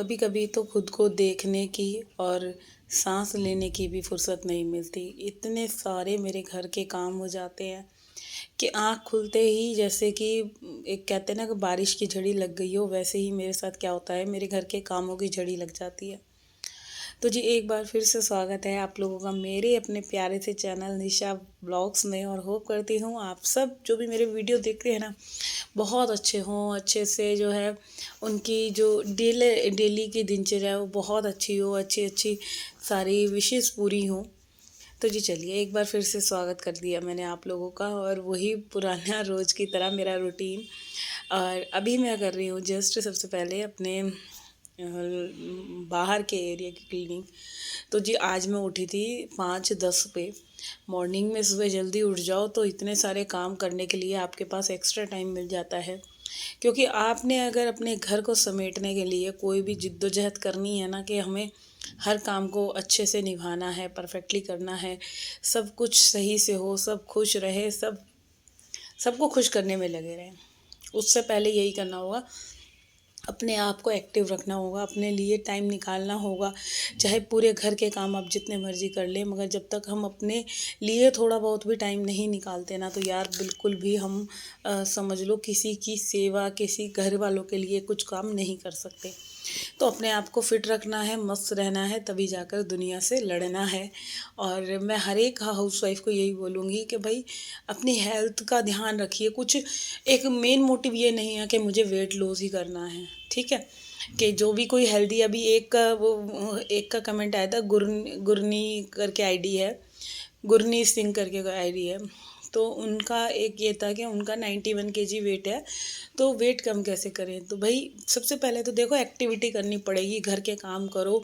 कभी कभी तो खुद को देखने की और सांस लेने की भी फुर्सत नहीं मिलती। इतने सारे मेरे घर के काम हो जाते हैं कि आँख खुलते ही जैसे कि एक कहते हैं ना कि बारिश की झड़ी लग गई हो, वैसे ही मेरे साथ क्या होता है, मेरे घर के कामों की झड़ी लग जाती है। तो जी एक बार फिर से स्वागत है आप लोगों का मेरे अपने प्यारे से चैनल निशा ब्लॉग्स में। और होप करती हूँ आप सब जो भी मेरे वीडियो देखते हैं ना, बहुत अच्छे हों, अच्छे से जो है उनकी जो डेली डेली की दिनचर्या है वो बहुत अच्छी हो, अच्छी अच्छी सारी विशेष पूरी हों। तो जी चलिए एक बार फिर से स्वागत कर दिया मैंने आप लोगों का, और वही पुराना रोज़ की तरह मेरा रूटीन। और अभी मैं कर रही हूँ जस्ट सबसे पहले अपने बाहर के एरिया की क्लीनिंग। तो जी आज मैं उठी थी 5:10 पे। मॉर्निंग में सुबह जल्दी उठ जाओ तो इतने सारे काम करने के लिए आपके पास एक्स्ट्रा टाइम मिल जाता है, क्योंकि आपने अगर अपने घर को समेटने के लिए कोई भी जिद्दोजहद करनी है ना, कि हमें हर काम को अच्छे से निभाना है, परफेक्टली करना है, सब कुछ सही से हो, सब खुश रहे, सबको खुश करने में लगे रहें, उससे पहले यही करना होगा, अपने आप को एक्टिव रखना होगा, अपने लिए टाइम निकालना होगा। चाहे पूरे घर के काम आप जितने मर्जी कर लें, मगर जब तक हम अपने लिए थोड़ा बहुत भी टाइम नहीं निकालते ना, तो यार बिल्कुल भी हम समझ लो किसी की सेवा, किसी घर वालों के लिए कुछ काम नहीं कर सकते। तो अपने आप को फिट रखना है, मस्त रहना है, तभी जाकर दुनिया से लड़ना है। और मैं हर एक हाउसवाइफ को यही बोलूँगी कि भाई अपनी हेल्थ का ध्यान रखिए। कुछ एक मेन मोटिव ये नहीं है कि मुझे वेट लॉस ही करना है, ठीक है। कि जो भी कोई हेल्दी, अभी एक का कमेंट आया था, गुरनी करके आईडी है, गुरनीत सिंह करके आईडी है। तो उनका एक ये था कि उनका 91 केजी वेट है, तो वेट कम कैसे करें। तो भाई सबसे पहले तो देखो एक्टिविटी करनी पड़ेगी, घर के काम करो,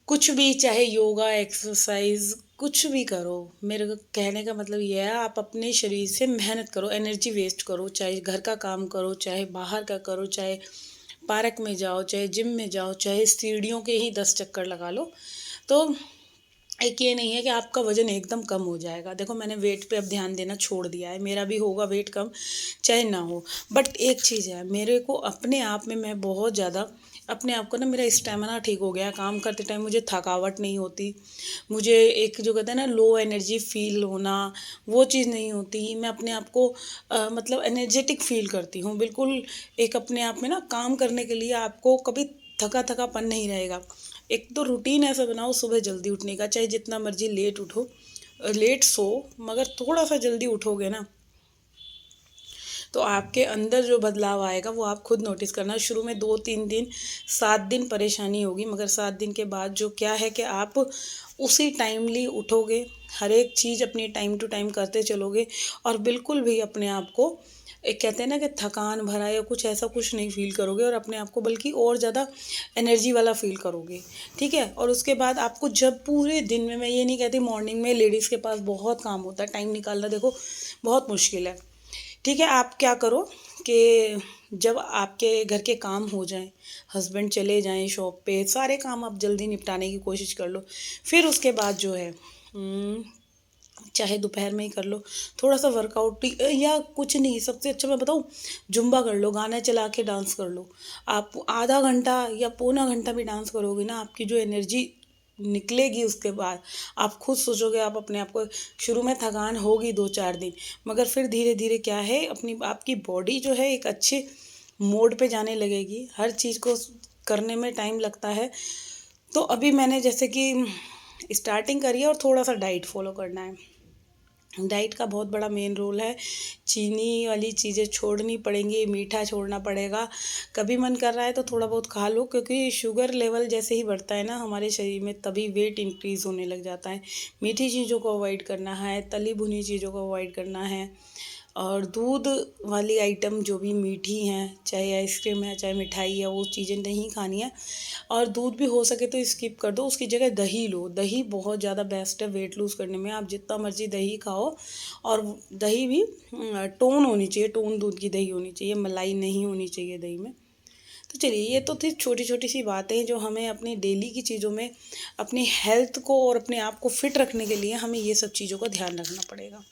कुछ भी, चाहे योगा, एक्सरसाइज, कुछ भी करो। मेरे को कहने का मतलब ये है, आप अपने शरीर से मेहनत करो, एनर्जी वेस्ट करो, चाहे घर का काम करो, चाहे बाहर का करो, चाहे पार्क में जाओ, चाहे जिम में जाओ, चाहे सीढ़ियों के ही 10 चक्कर लगा लो। तो एक ये नहीं है कि आपका वज़न एकदम कम हो जाएगा। देखो मैंने वेट पे अब ध्यान देना छोड़ दिया है, मेरा भी होगा वेट कम, चाहे ना हो। बट एक चीज़ है, मेरे को अपने आप में, मैं बहुत ज़्यादा अपने आप को ना, मेरा स्टैमिना ठीक हो गया। काम करते टाइम मुझे थकावट नहीं होती, मुझे एक जो कहते हैं ना लो एनर्जी फ़ील होना, वो चीज़ नहीं होती। मैं अपने आप को मतलब एनर्जेटिक फ़ील करती हूँ बिल्कुल। एक अपने आप में ना काम करने के लिए आपको कभी थकापन नहीं रहेगा। एक तो रूटीन ऐसा बनाओ सुबह जल्दी उठने का, चाहे जितना मर्जी लेट उठो, लेट सो, मगर थोड़ा सा जल्दी उठोगे ना, तो आपके अंदर जो बदलाव आएगा वो आप खुद नोटिस करना। शुरू में 2-3 दिन, 7 दिन परेशानी होगी, मगर 7 दिन के बाद जो क्या है कि आप उसी टाइमली उठोगे, हर एक चीज़ अपनी टाइम टू टाइम करते चलोगे, और बिल्कुल भी अपने आप को एक कहते हैं ना कि थकान भरा या कुछ ऐसा कुछ नहीं फ़ील करोगे, और अपने आप को बल्कि और ज़्यादा एनर्जी वाला फ़ील करोगे, ठीक है। और उसके बाद आपको जब पूरे दिन में, मैं ये नहीं कहती मॉर्निंग में लेडीज़ के पास बहुत काम होता है, टाइम निकालना देखो बहुत मुश्किल है, ठीक है। आप क्या करो कि जब आपके घर के काम हो जाएँ, हस्बैंड चले जाएँ शॉप पे, सारे काम आप जल्दी निपटाने की कोशिश कर लो। फिर उसके बाद जो है चाहे दोपहर में ही कर लो, थोड़ा-सा वर्कआउट या कुछ नहीं, सबसे अच्छा मैं बताऊँ, ज़ुम्बा कर लो, गाना चला के डांस कर लो। आप आधा घंटा या पौना घंटा भी डांस करोगे ना, आपकी जो एनर्जी निकलेगी उसके बाद, आप खुद सोचोगे, आप अपने आप को, शुरू में थकान होगी 2-4 दिन, मगर फिर धीरे-धीरे क्या है, अपनी आपकी बॉडी जो है एक अच्छे मोड पे जाने लगेगी। हर चीज़ को करने में टाइम लगता है। तो अभी मैंने जैसे कि स्टार्टिंग करी है, और थोड़ा-सा डाइट फ़ॉलो करना है। डाइट का बहुत बड़ा मेन रोल है। चीनी वाली चीज़ें छोड़नी पड़ेंगी, मीठा छोड़ना पड़ेगा। कभी मन कर रहा है तो थोड़ा बहुत खा लो, क्योंकि शुगर लेवल जैसे ही बढ़ता है ना हमारे शरीर में, तभी वेट इंक्रीज़ होने लग जाता है। मीठी चीज़ों को अवॉइड करना है, तली भुनी चीज़ों को अवॉइड करना है, और दूध वाली आइटम जो भी मीठी हैं, चाहे आइसक्रीम है, चाहे मिठाई है, वो चीज़ें नहीं खानी है। और दूध भी हो सके तो स्किप कर दो, उसकी जगह दही लो। दही बहुत ज़्यादा बेस्ट है वेट लूज़ करने में, आप जितना मर्ज़ी दही खाओ, और दही भी टोन होनी चाहिए, टोन दूध की दही होनी चाहिए, मलाई नहीं होनी चाहिए दही में। तो चलिए ये तो थी छोटी-छोटी सी बातें जो हमें अपनी डेली की चीज़ों में, अपनी हेल्थ को और अपने आप को फिट रखने के लिए हमें ये सब चीज़ों का ध्यान रखना पड़ेगा।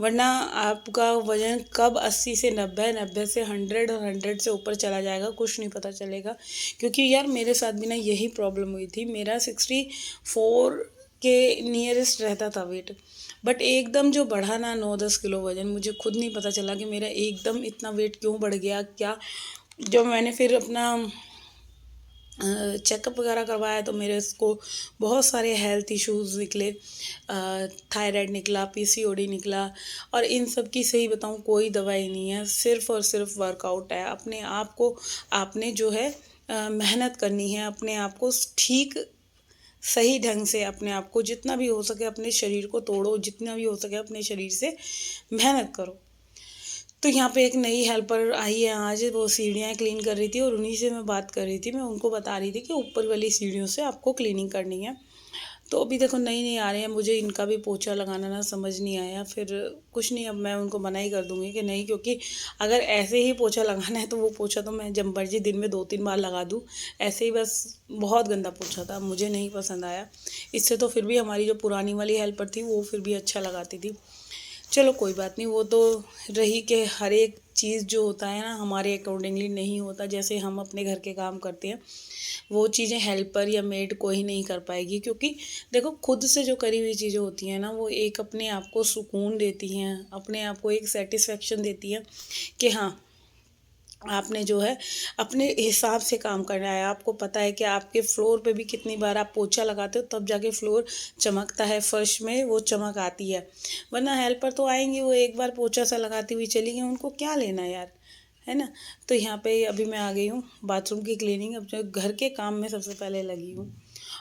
वरना आपका वज़न कब 80 से 90, 90 से 100 और 100 से ऊपर चला जाएगा, कुछ नहीं पता चलेगा। क्योंकि यार मेरे साथ भी ना यही प्रॉब्लम हुई थी। मेरा 64 के नियरेस्ट रहता था वेट, बट एकदम जो बढ़ा ना 9-10 किलो वज़न, मुझे खुद नहीं पता चला कि मेरा एकदम इतना वेट क्यों बढ़ गया, क्या। जब मैंने फिर अपना चेकअप वगैरह करवाया तो मेरे को बहुत सारे हेल्थ इश्यूज़ निकले। थायराइड निकला, पीसीओडी निकला, और इन सब की सही बताऊँ कोई दवाई नहीं है, सिर्फ़ और सिर्फ वर्कआउट है। अपने आप को आपने जो है मेहनत करनी है, अपने आप को ठीक सही ढंग से, अपने आप को जितना भी हो सके अपने शरीर को तोड़ो, जितना भी हो सके अपने शरीर से मेहनत करो। तो यहाँ पे एक नई हेल्पर आई है आज, वो सीढ़ियाँ क्लीन कर रही थी और उन्हीं से मैं बात कर रही थी। मैं उनको बता रही थी कि ऊपर वाली सीढ़ियों से आपको क्लीनिंग करनी है। तो अभी देखो नई-नई आ रही है, मुझे इनका भी पोछा लगाना ना समझ नहीं आया। फिर कुछ नहीं, अब मैं उनको मना ही कर दूँगी कि नहीं, क्योंकि अगर ऐसे ही पोछा लगाना है तो वो पोछा तो मैं जब मर्ज़ी दिन में 2-3 बार लगा दूँ। ऐसे ही बस बहुत गंदा पोछा था, मुझे नहीं पसंद आया। इससे तो फिर भी हमारी जो पुरानी वाली हेल्पर थी वो फिर भी अच्छा लगाती थी। चलो कोई बात नहीं, वो तो रही कि हर एक चीज़ जो होता है ना हमारे अकॉर्डिंगली नहीं होता। जैसे हम अपने घर के काम करते हैं, वो चीज़ें हेल्पर या मेड कोई नहीं कर पाएगी, क्योंकि देखो खुद से जो करी हुई चीज़ें होती हैं ना, वो एक अपने आप को सुकून देती हैं, अपने आप को एक सेटिस्फेक्शन देती है कि हाँ, आपने जो है अपने हिसाब से काम करना है। आपको पता है कि आपके फ्लोर पे भी कितनी बार आप पोछा लगाते हो तब जाके फ्लोर चमकता है, फर्श में वो चमक आती है। वरना हेल्पर तो आएँगी, वो एक बार पोछा सा लगाती हुई चली गई, उनको क्या लेना यार, है ना? तो यहाँ पे अभी मैं आ गई हूँ बाथरूम की क्लीनिंग, अब जो घर के काम में सबसे पहले लगी हूँ।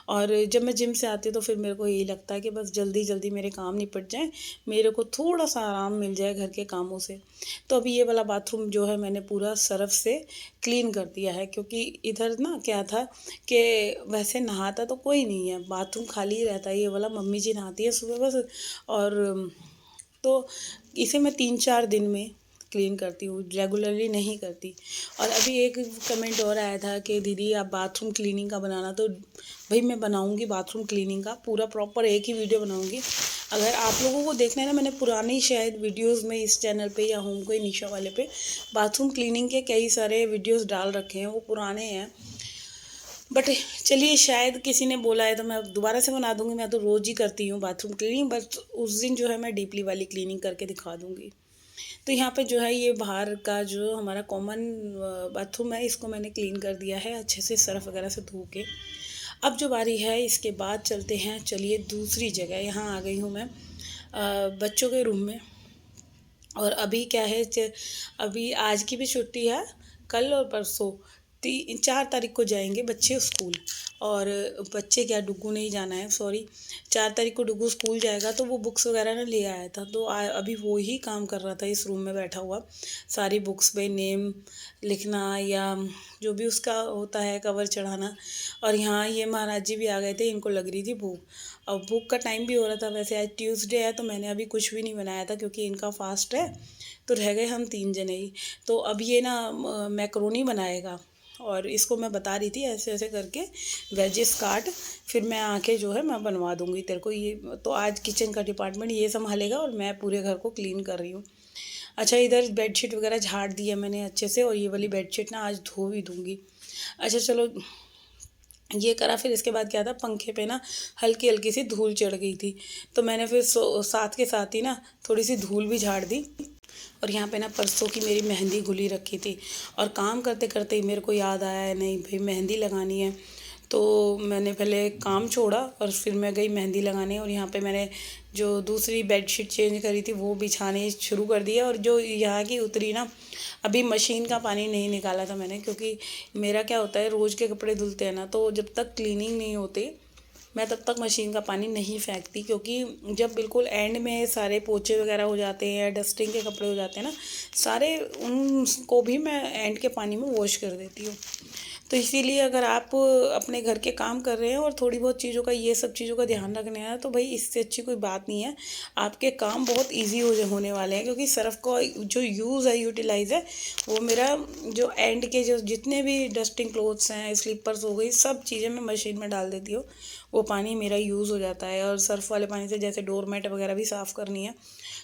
और जब मैं जिम से आती हूँ तो फिर मेरे को यही लगता है कि बस जल्दी-जल्दी मेरे काम निपट जाएँ, मेरे को थोड़ा-सा आराम मिल जाए घर के कामों से। तो अभी ये वाला बाथरूम जो है मैंने पूरा सर्फ़ से क्लीन कर दिया है, क्योंकि इधर ना क्या था कि वैसे नहाता तो कोई नहीं है, बाथरूम खाली ही रहता है। ये वाला मम्मी जी नहाती है सुबह बस, और तो इसे मैं 3-4 दिन में क्लीन करती हूँ, रेगुलरली नहीं करती। और अभी एक कमेंट और आया था कि दीदी आप बाथरूम क्लीनिंग का बनाना, तो भई मैं बनाऊँगी बाथरूम क्लीनिंग का पूरा प्रॉपर एक ही वीडियो बनाऊँगी। अगर आप लोगों को देखना है ना, मैंने पुरानी शायद वीडियोज़ में इस चैनल पे या होम कोई निशा वाले पे बाथरूम क्लीनिंग के कई सारे वीडियोज़ डाल रखे हैं, वो पुराने हैं। बट चलिए, शायद किसी ने बोला है तो मैं अब दोबारा से बना दूँगी। मैं तो रोज़ ही करती हूँ बाथरूम क्लीनिंग, बट उस दिन जो है मैं डीपली वाली क्लीनिंग करके दिखा दूँगी। तो यहाँ पे जो है ये बाहर का जो हमारा कॉमन बाथरूम है, इसको मैंने क्लीन कर दिया है अच्छे से सर्फ़ वगैरह से धो के। अब जो बारी है इसके बाद चलते हैं, चलिए दूसरी जगह। यहाँ आ गई हूँ मैं बच्चों के रूम में। और अभी क्या है, अभी आज की भी छुट्टी है, कल और परसों 4 तारीख को जाएंगे बच्चे स्कूल। और बच्चे क्या, डुग्गू नहीं जाना है, सॉरी, 4 तारीख को डुग्गू स्कूल जाएगा। तो वो बुक्स वगैरह ना ले आया था, तो अभी वो ही काम कर रहा था इस रूम में बैठा हुआ, सारी बुक्स पे नेम लिखना या जो भी उसका होता है कवर चढ़ाना। और यहाँ ये महाराज जी भी आ गए थे, इनको लग रही थी भूख। अब भूख का टाइम भी हो रहा था। वैसे आज ट्यूसडे है तो मैंने अभी कुछ भी नहीं बनाया था, क्योंकि इनका फास्ट है। तो रह गए हम 3 जने ही। तो अब ये ना मैक्रोनी बनाएगा, और इसको मैं बता रही थी ऐसे ऐसे करके वेजेस काट, फिर मैं आके जो है मैं बनवा दूँगी तेरे को। ये तो आज किचन का डिपार्टमेंट ये संभालेगा और मैं पूरे घर को क्लीन कर रही हूँ। अच्छा, इधर बेडशीट वगैरह झाड़ दी है मैंने अच्छे से, और ये वाली बेडशीट ना आज धो भी दूँगी। अच्छा चलो, ये करा। फिर इसके बाद क्या था, पंखे पे ना हल्की हल्की सी धूल चढ़ गई थी, तो मैंने फिर साथ के साथ ही ना थोड़ी सी धूल भी झाड़ दी। और यहाँ पे ना परसों की मेरी मेहंदी घुली रखी थी, और काम करते करते ही मेरे को याद आया है नहीं भाई मेहंदी लगानी है। तो मैंने पहले काम छोड़ा और फिर मैं गई मेहंदी लगाने। और यहाँ पे मैंने जो दूसरी बेडशीट चेंज करी थी वो बिछाने शुरू कर दिया। और जो यहाँ की उतरी ना, अभी मशीन का पानी नहीं निकाला था मैंने, क्योंकि मेरा क्या होता है, रोज़ के कपड़े धुलते हैं ना, तो जब तक क्लीनिंग नहीं होती मैं तब तक मशीन का पानी नहीं फेंकती। क्योंकि जब बिल्कुल एंड में सारे पोछे वगैरह हो जाते हैं, डस्टिंग के कपड़े हो जाते हैं ना सारे, उनको भी मैं एंड के पानी में वॉश कर देती हूँ। तो इसीलिए अगर आप अपने घर के काम कर रहे हैं और थोड़ी बहुत चीज़ों का, ये सब चीज़ों का ध्यान रखना है, तो भाई इससे अच्छी कोई बात नहीं है। आपके काम बहुत ईजी होने वाले हैं, क्योंकि सर्फ़ का जो यूज़ है, यूटिलाइज़ है, वो मेरा जो एंड के जो जितने भी डस्टिंग क्लोथ्स हैं, स्लीपर्स हो गई, सब चीज़ें मैं मशीन में डाल देती हूँ। वो पानी मेरा यूज़ हो जाता है। और सर्फ़ वाले पानी से जैसे डोर मैट वगैरह भी साफ़ करनी है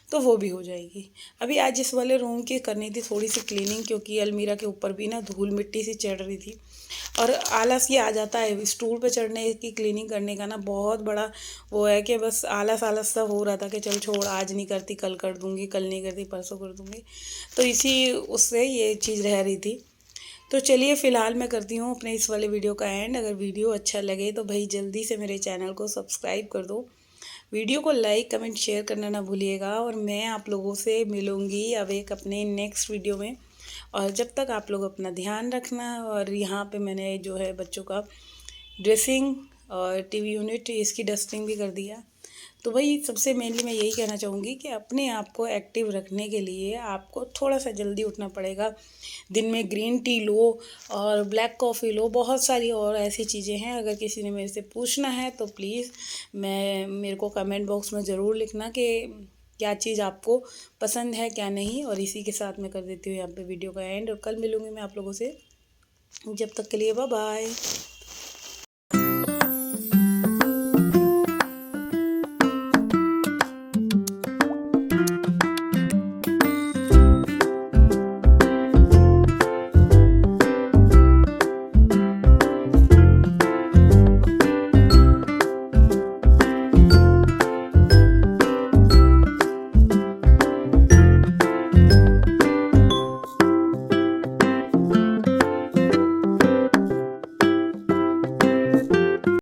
तो वो भी हो जाएगी। अभी आज इस वाले रूम की करनी थी थोड़ी सी क्लीनिंग, क्योंकि अलमीरा के ऊपर भी ना धूल मिट्टी सी चढ़ रही थी और आलस ये आ जाता है स्टूल पे चढ़ने की, क्लीनिंग करने का ना बहुत बड़ा वो है कि बस आलस आलस सा हो रहा था कि चल छोड़, आज नहीं करती कल कर दूँगी, कल नहीं करती परसों कर दूँगी। तो इसी उससे ये चीज़ रह रही थी। तो चलिए फ़िलहाल मैं करती हूँ अपने इस वाले वीडियो का एंड। अगर वीडियो अच्छा लगे तो भाई जल्दी से मेरे चैनल को सब्सक्राइब कर दो, वीडियो को लाइक कमेंट शेयर करना ना भूलिएगा। और मैं आप लोगों से मिलूँगी अब एक अपने नेक्स्ट वीडियो में। और जब तक आप लोग अपना ध्यान रखना। और यहाँ पे मैंने जो है बच्चों का ड्रेसिंग और टीवी यूनिट इसकी डस्टिंग भी कर दिया। तो भाई सबसे मेनली मैं यही कहना चाहूँगी कि अपने आप को एक्टिव रखने के लिए आपको थोड़ा सा जल्दी उठना पड़ेगा। दिन में ग्रीन टी लो और ब्लैक कॉफ़ी लो, बहुत सारी और ऐसी चीज़ें हैं। अगर किसी ने मेरे से पूछना है तो प्लीज़ मेरे को कमेंट बॉक्स में ज़रूर लिखना कि क्या चीज़ आपको पसंद है क्या नहीं। और इसी के साथ मैं कर देती हूँ यहाँ पे वीडियो का एंड, और कल मिलूँगी मैं आप लोगों से। जब तक के लिए बाय बाय।